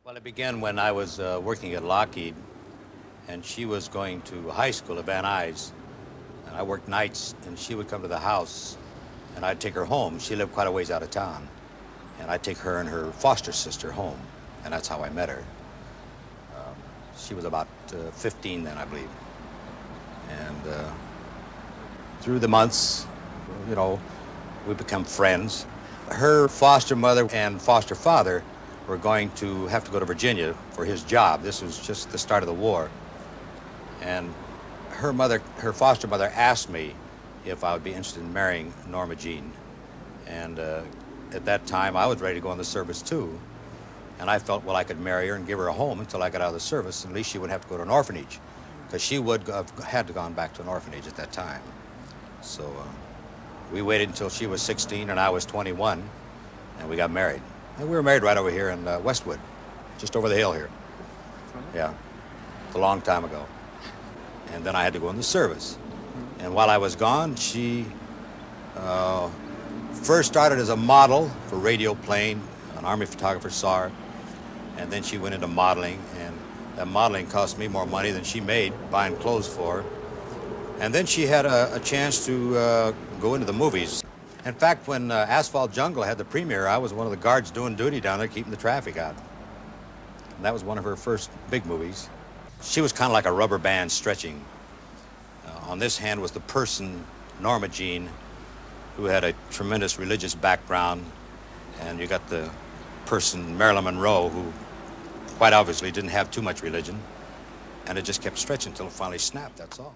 Well, it began when I was working at Lockheed, and she was going to high school at Van Nuys, and I worked nights, and she would come to the house, and I'd take her home. She lived quite a ways out of town, and I'd take her and her foster sister home, and that's how I met her. She was about 15 then, I believe. And through the months, you know, we become friends. Her foster mother and foster father were going to have to go to Virginia for his job. This was just the start of the war. And her foster mother asked me if I would be interested in marrying Norma Jeane. And at that time, I was ready to go in the service too. And I felt, well, I could marry her and give her a home until I got out of the service. At least she wouldn't have to go to an orphanage, because she would have had to gone back to an orphanage at that time. So we waited until she was 16 and I was 21, and we got married. And we were married right over here in Westwood, just over the hill here. Yeah, it's a long time ago. And then I had to go in the service. And while I was gone, she first started as a model for Radio Plane. An Army photographer saw her. And then she went into modeling, and that modeling cost me more money than she made buying clothes for her. And then she had a chance to go into the movies. In fact, when Asphalt Jungle had the premiere, I was one of the guards doing duty down there, keeping the traffic out. And that was one of her first big movies. She was kind of like a rubber band stretching. On this hand was the person, Norma Jeane, who had a tremendous religious background. And you got the person, Marilyn Monroe, who quite obviously didn't have too much religion. And it just kept stretching until it finally snapped, that's all.